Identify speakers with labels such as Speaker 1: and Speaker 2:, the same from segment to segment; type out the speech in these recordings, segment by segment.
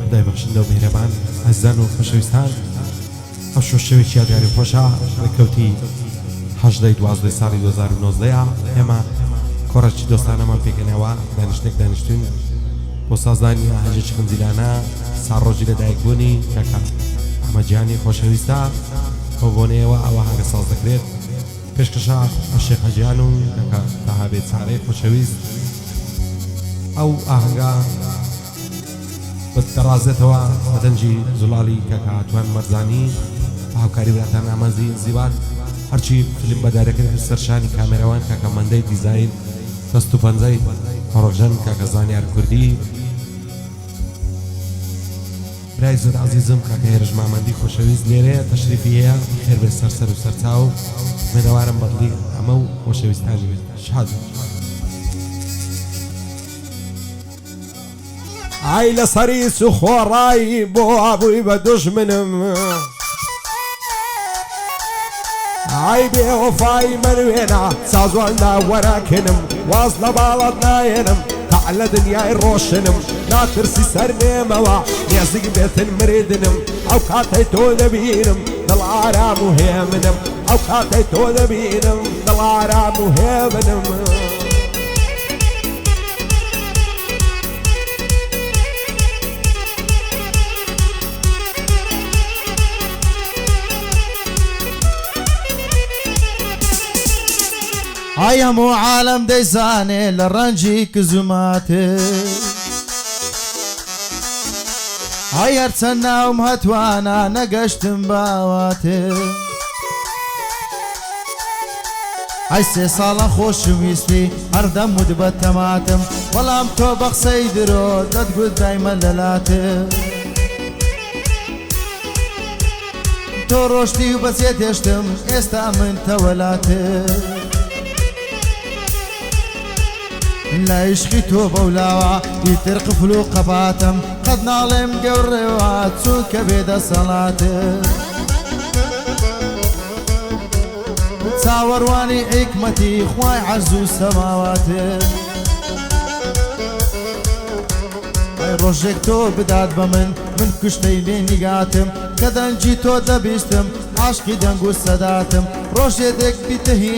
Speaker 1: خدای بەخشندە و میهرەبان عەزیزان و خۆشەویستان ئەو شۆشەوێکی یادگاری خۆشە ڕێکەوتی 18 ساڵی 2019 ئێمە کۆڕەکی دۆستانەمان پێکەنەوە دانیشتێک دانیشتوین بۆ سازانی هەجێکی خنجیلانە ساڕۆژی لەدایکبوونی کاکە ئەحمەدجانی خۆشەویستە ئەو بۆنەیەوە ئەوە هەنگە ساز دەکرێت پێشکەشە شێخ حەجیان و کاکە تاهابێت سارەی خۆشەویست ئەو ئاهەنگە بەدەڕازێتەوە بەدەنجی زوڵاڵی کاکە هاتووان مەرزانی هاوکاری براتان ئامانزی زیوان هەرچی فیلم بەدارەکەن سەرشانی کامێرەوان کاکە مەندەی دیزاین دەست و پەنجەی هۆڕۆژەن کاکە زانیار کوردی برای زۆر عەزیزم کاکە هێرش مامەندی خۆشەویست لێرەیە تەشریفی هەیە خێر بێ سەر و سەرچاو مێنەوارم بەدڵی ئەمە و خۆشەویستانی شاد ئای لەسەری سوخۆڕایی بۆ ئابووی بە دوژمنم ئای بێوەفای مەروێنە سازواندا وەراکەنم واز لە باڵات نایەنم تا لە دنیای ڕۆشنم ناترسی سەر نێمەوە نێزیک بێتن مریدنم ئەو کاتەی تۆ دەبینم دڵ ئارام و هێمنم ئەو کاتەی تۆ دەبینم دڵ ئارام و هێمنم
Speaker 2: ئای هەموو عالەم دەیزانێ لە ڕەنجی کزوماتێ ئای هەرچەند ناوم هەتوانە نەگەشتم باواتێ ئای سێ ساڵە خۆشویستی هەردەمود بە تەماتم بەڵام تۆ بە قسەی درۆ دەتگوت دایمە لەلاتێ تۆ ڕۆشتی و بەچێ تێشتم ئێستا من تەوەلاتێ لا عشقی تۆ بەولاوە ئیتر قفل و قەباتم قەت ناڵێم گەورڕێوە چووکە بێدەسەڵاتێ چاوەڕوانی حیکمەتی خوای عەرز و سەماواتێ ڕۆژێک تۆ بدات بە من کوشتەی لێ نیگاتم کە دەنجی تۆ دەبیستم عاشقی دەنگ و سەداتم ڕۆژێدێک بیتەهی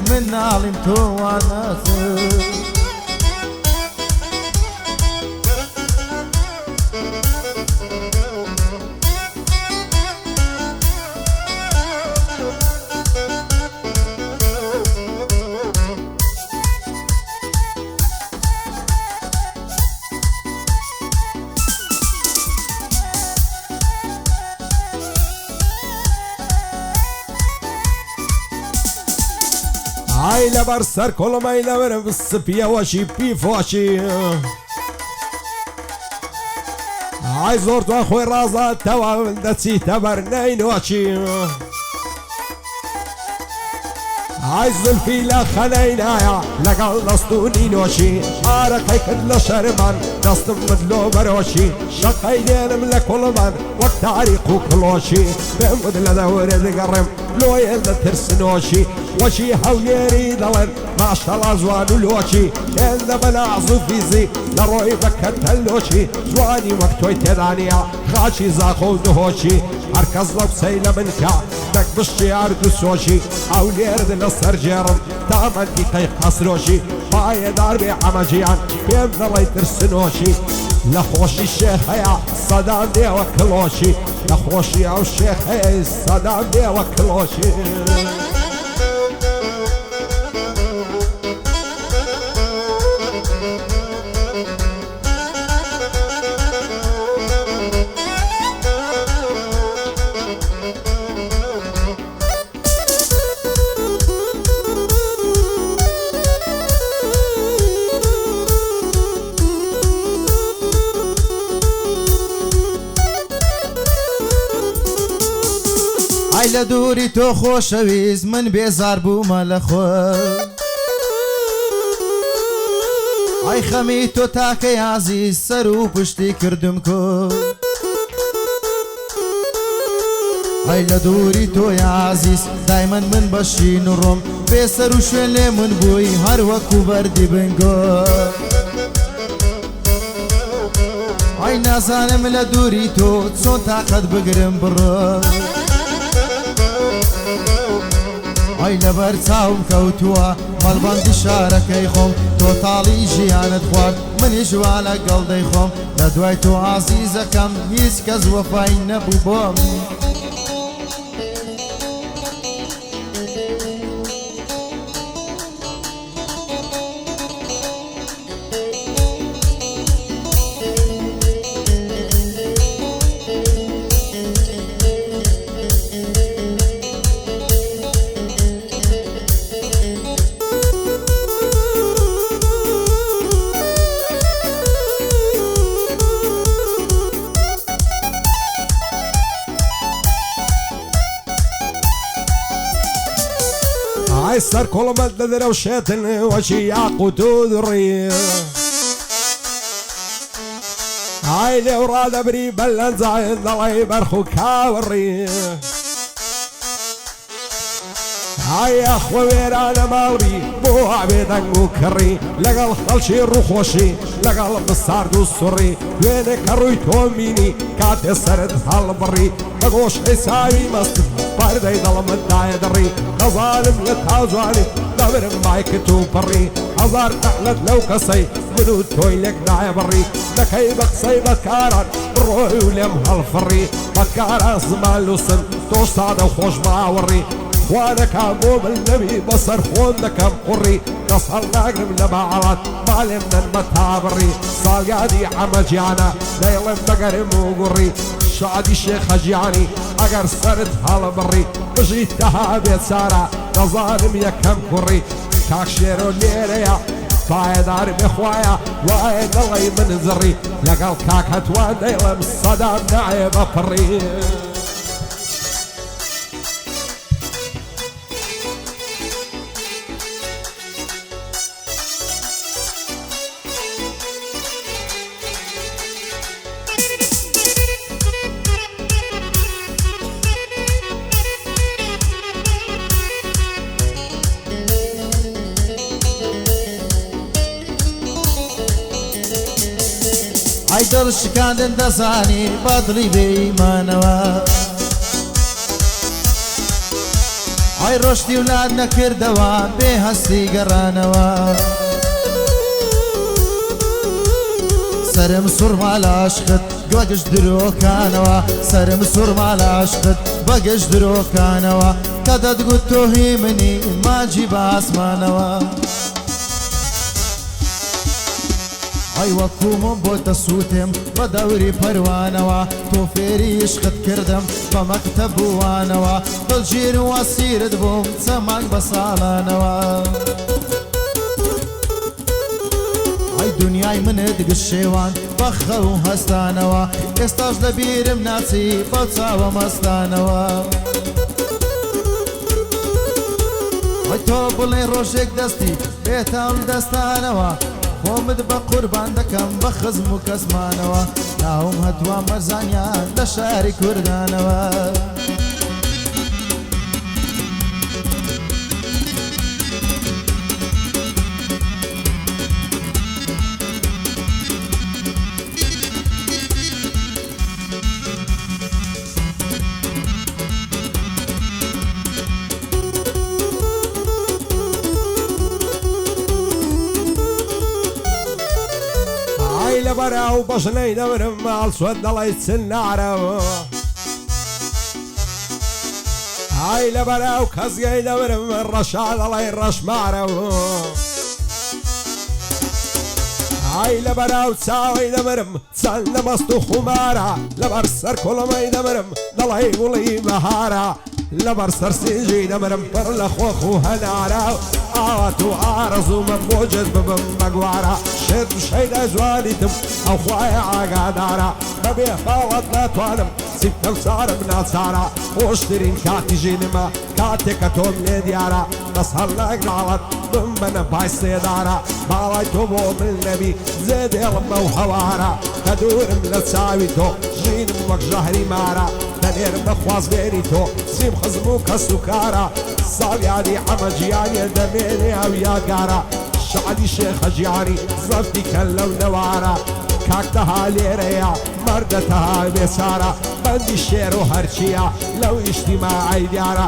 Speaker 2: من ناڵیم تۆ وانەسم
Speaker 1: ئای لەبەر سەر کۆڵمای لەبەرم سپیەوەشی پیفۆشی ئای زۆر دوان خۆی ڕازاتەوە دەچیتە بەر نەینۆچی ئای زولفی لە خەنەی نایە لەگەڵ دەستوونی نۆشی ئارەقەی کرد لە شەرمان دەستم مدلۆ بەرۆشی شەقەی دێنم لە کۆڵمان وەک تاریق و کڵۆشی پێم بود لە دەورێ دەگەڕێم لۆیە لە ترسنۆشی وەشی هەولێری دەڵێن ماشەڵا زوان و لۆچی هێندە بە ناز و فیزی لە ڕۆی بەکەتەلۆچی جوانی وەک تۆی تێدانە خاچی زاخۆ و دهۆچی هەرکەس لەو قسەی لە من کا دەک بشتی ئارد و سۆشی هەولێرد لە سەرجێڕم تامەندی قەی قەسرۆشی پایەدار بێ ئەمەجیان پێم دەڵێ ترسنۆشی لە خۆشی شێخ هەیە سەدان دێوە کڵۆشی لە خۆشی ئەو شێخ هەیە سەدان دێوە کڵۆشی
Speaker 2: ئای لە دووری تۆ خۆشەویست من بێزار بوومە لە خۆ ئای خەمی تۆ تاکە عەزیز سەر و پشتی کردم کۆ ئای لە دووری تۆی عەزیز دایمەن من بەشین و ڕۆم بێسەر و شوێن لێ من بووی هەر وەکو بەردی بنگۆ ئای ئای نازانم لە دووری تۆ چۆن تاقەت بگرم بڕۆ ئای لەبەر چاوم کەوتووە مەڵبەندی شارەکەی خۆم تۆ تاڵی ژیانت خوارد منیش وا لەگەڵ دەیخۆم لە دوای تۆ عەزیزەکەم هیچ کەس وەفای نەبوو بۆم
Speaker 1: ئای سەر کۆڵمەت لە دەرەوشێتن وەچی یاقوت و دڕی ئای لێو ڕادەبری بەلەنجاین دەڵێی بەرخ و کاوەڕی ئای ئەخوە وێرانە ماڵی بۆ ئاوێ دەنگ و کڕی لەگەڵ خەڵکی ڕووخۆشی لەگەڵ بسارد و سوڕی دوێنێ کە ڕووی تۆ بینی کاتێ سەرت هەڵبڕی بە گۆشەی ساوی مەست پەردەی دڵمت دایە دڕی نەزانم لە تاجوانی دەبرم مایکت و پڕی هەزار تەقلت لەو کەسەی من و تۆی لێک نایە بڕی دەکەی بە قسەی بەدکاران ڕۆی و لێم هەڵفڕی بەدکاران زمان لوسن تۆ سادە و خۆش باوەڕی خوانەکە بۆ من نەبی بەسەر خۆن دەکەم قوڕی دەست هەڵناگرم لە باعەڵات مالێم نەن بە تابڕی ساڵیادی عەمەجیانە دەیڵێم بەگەرم و گوڕی شادی شێخەجیانی ئەگەر سەرت هەڵبڕی بژی تەها بێچارە دەزانم یەکەم کوڕی کاک شێرۆ لێرەیە پایەدار بخوایە وایە دەڵێی من زڕی لەگەڵ کاک هەتوان دەیڵێم سەدام نایە بەپڕی
Speaker 2: ئای دڵ شکاندن دەزانی بەدڵی بێئیمانەوە ئای ڕۆشتی ولاد نەکردەوە بێ هەستی گەڕانەوە سرم سوڕما لە عاشقت بەگشت درۆکانەوە سرم سوڕما لە عاشقت بەگشت درۆکانەوە کە دەتگوت تۆ هی منی ماجی بە ئاسمانەوە ئای وەکوومم بۆتە سووتێم بە دەوری پەروانەوە تۆ فێری عشقت کردم بە مەکتەب بووانەوە دڵگیر و ئەسیرت بووم چەمانگ بە ساڵانەوە ئای دنیای منت گشێوان بە خەو و هەستانەوە ئێستاش لەبیرم ناچی بە چاوە مەستانەوە ئای تۆ بڵێ ڕۆژێک دەستی بێتاون دەستانەوە خۆمت بە قوربان دەکەم بە خزم و کەسمانەوە ناوم هەتووە مەرزانیان لە شاری کوردانەوە
Speaker 1: لەبەراو بەشنەی دەبرم ماڵ سوێت دەڵی چن نارەوە ئای لەبەراو کەسگەی دەبرم ڕەشا دەڵی ڕەشمارەوە ئای لەبەراو چاوەی دەبرم چەند نەمەست و خومارە لەبەر سەر کۆڵەمەی دەبرم دەڵی وڵی بەهارە لەبەر سەرسیژی دەبرم پڕ لە خۆخ و هەنارە ئاوات و ئارەزوومە بۆ جێت ببم بەگوارە شێت و شەیدا جوانیتم ئەو خوایە ئاگادارە بەبێ باوەت ناتوانم چیتەم چارم ناچارە خۆشترین کاتی ژینمە کاتێککە تۆم لێ دیارە دەست هەڵناگراڵەت بم بەنە پای سێدارە باڵای تۆ بۆ من نەبی زێدێڵم بەو هەوارە کە دوورم لە چاوی تۆ ژینم وەک ژەهری مارە دەنێرم بە خوازبێری تۆ سیم خزم و کەس و کارە ساڵیادی عەمەجیانێ دەمێنێ ئەو یادگارە شعری شێخەجیانی زەفتی کەل لەو نەوارە کاکتەها لێرەیە مەردەتەها بێچارە بەندی شێر و هەرچیە لەو ئیجتیماعی دیارە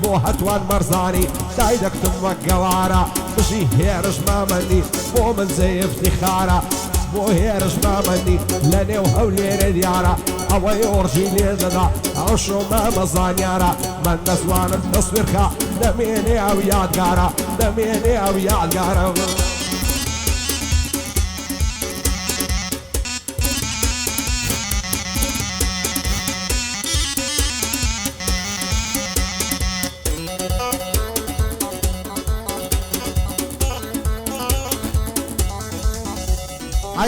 Speaker 1: بۆ هەتوان مەرزانی دای دەکتم وەک گەوارە بژی هێرش مامەندی بۆ من زەیفتی خارە بۆ هێرش مامەندی لە نێو هەولێرە دیارە ئەوەی ئۆڕژی لێ دەدا ئەو شۆمە مەزانیارە من دەزوانم تەسویرکە دەمێنێ ئەو یادگارە دەمێنێ ئەو یادگارە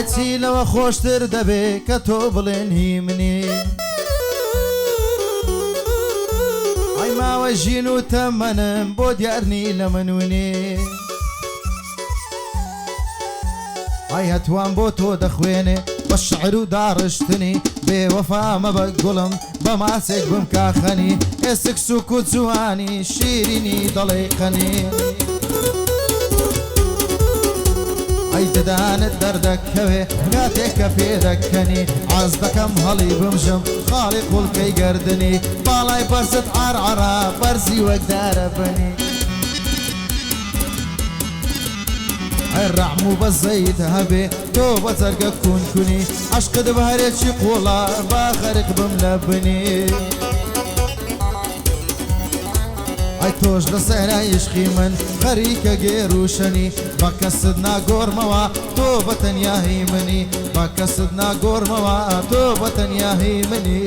Speaker 2: عچی لەوە خۆشتر دەبێ کە تۆ بڵێن هی منی ئەی ماوە ژین و تەمەنم بۆ دیارنی لە منونی ئەی هەتوان بۆ تۆ دەخوێنێ بە شعر و داڕشتنی بێوەفا مەبە گوڵم بە ماسێک بم کاخەنی ئێسک سوک و جوانی شیرینی دەڵێ قەنی ئەی ددانت دەردەکەوێ کاتێک کە پێ دەکەنی عاز دەکەم هەڵی بمژم خاڵی قوڵکەی گەردنی باڵای بەرزت عارعرا بەرزی وەکدارە بنی ئەی ڕەحم و بەزەیت هەبێ تۆ بە جەرگە کونکونی عەشقت بە هەرێکی قوڵە با غەرق بم لە بنی ئەی تۆش لە سەرای عشقی من خەریکە گێروشەنی بە کەست ناگۆڕمەوە تۆ بە تەنیاهی منی بە کەست ناگۆڕمەوە تۆ بە تەنیاهی منی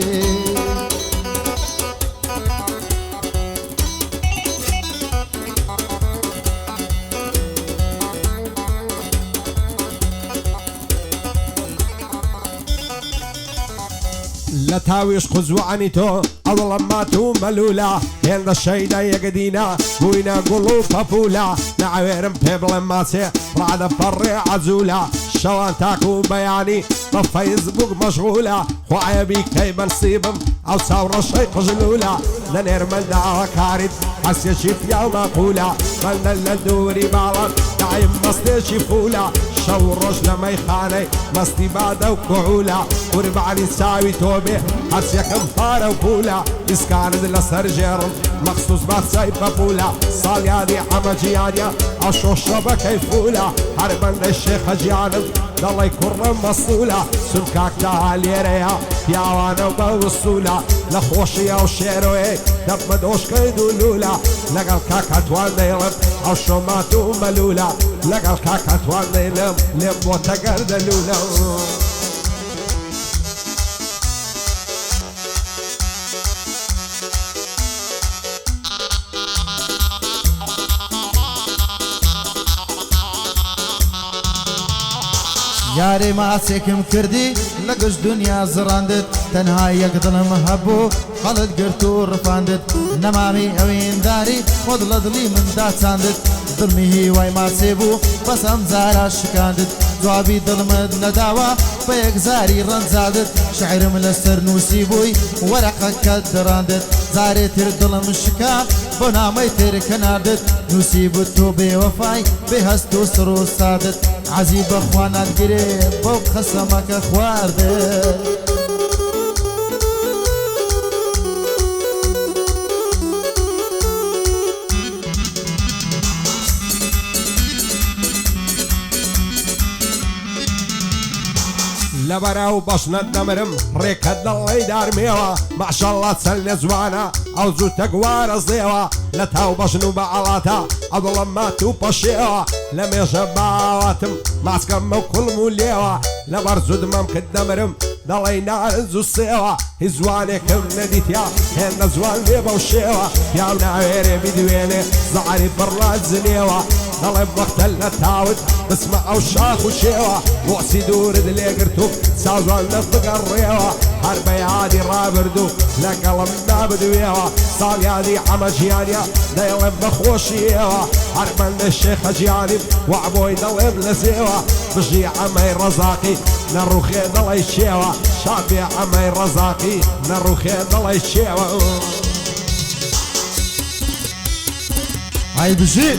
Speaker 1: لە تاویش قوزوانی تۆ ئەوڵە مات و مەلوولە هێندە شەیدا یەکدینە بووینە گوڵ و پەپولە نەعوێرم پێ بڵێم ماسێ ڕادە پەڕێ عەزوولە شەوان تاک و بەیانی بە فەیسبوک مەشغولە خوایە بیکەی بەنسیبم ئەو چاوڕەشەی قژلوولە لە نێرمەنداوە کاریت حەسێکی پیا و مەقولە بەندە لە دووری باڵان دایم مەستێکی فولە شەو ڕۆژ لە مەیخانەی مەستی بادە و کوعولە قوربانی چاوی تۆ بێ هەرچێکم پارە و پولە ئیسکانت لەسەر ژێڕم مەخسوس بەچای پەپولە ساڵیادی ئەمەجیانە ئەشۆ شەبەکەی فولە هەر بەندەی شێخە گیانم دەڵی کوڕە مەسوولە سولکاکتەها لێرەیە پیاوانە و بە وسوولە لە خۆشیە و شێرۆی دەبمە دۆشکەی دوولولە لەگەڵ کاکەتوان دەیڵم ئەو شۆمات و مەلوولە لەگەڵ کاکەتوان دەیڵم لێم بۆتە گەردەلوولە
Speaker 2: یارێ ماسێکم کردی لە گشت دنیا زڕاندت تەنها یەک دڵم هەبوو هەڵت گرت و ڕفاندت نەمامی ئەوێنداری خۆت لە دڵی مندا چاندت دڵمی هیوای ماسێ بوو بەس ئەم جارە شکاندت جوابی دڵمت نەداوە بە یەکزاری ڕەنجادت شعرم لەسەر نووسی بووی وەرەقەکەت دەڕاندت جارێ تر دڵم شکا بۆ نامەی تر کەناردت نووسی بوو تۆ بێوەفای بێ هەست و سڕ و سادت عەزی بەخوا ناتگرێ بەو قەسەمەکە خواردت
Speaker 1: لەبەرە و بەشنت دەمرم ڕێکەت دەڵی دارمێوە ماشەڵڵا چەند لێ جوانە ئەو جووتە گوارە زێوە لە تاو بەشن و بەعەڵاتە ئەوڵە مات و پەشێوە لە مێژە باواتم ماسکەمە و کوڵم و لێوە لەبەر زودمەم کرد دەمرم دەڵی نارنج و سێوە هیچ جوانێکم نەدیتیا هێندە جوان لێ بەو شێوە پیام ناوێرێ بیدوێنێ زەعری بڕات زنێوە دەڵێ وەختە لە تاوت بسمە ئەو شاخ و شێوە بۆسی دوورت لێگرت و سازوان لە بگەڕێوە هەر بە یادی ڕابردوو لەگەڵم نابدوێوە ساڵیادی ئەمە ژیانە دەیڵێ بەخۆشیەوە هەر بەندە شێخە گیانیم وەعبۆی دەڵێم لە زێوە بژی ئەمەی ڕەزاقی نەڕوخێ دەڵی چێوە شابێ ئەمەی ڕەزاقی نەڕوخێ دەڵی چێوە
Speaker 2: ئای بژی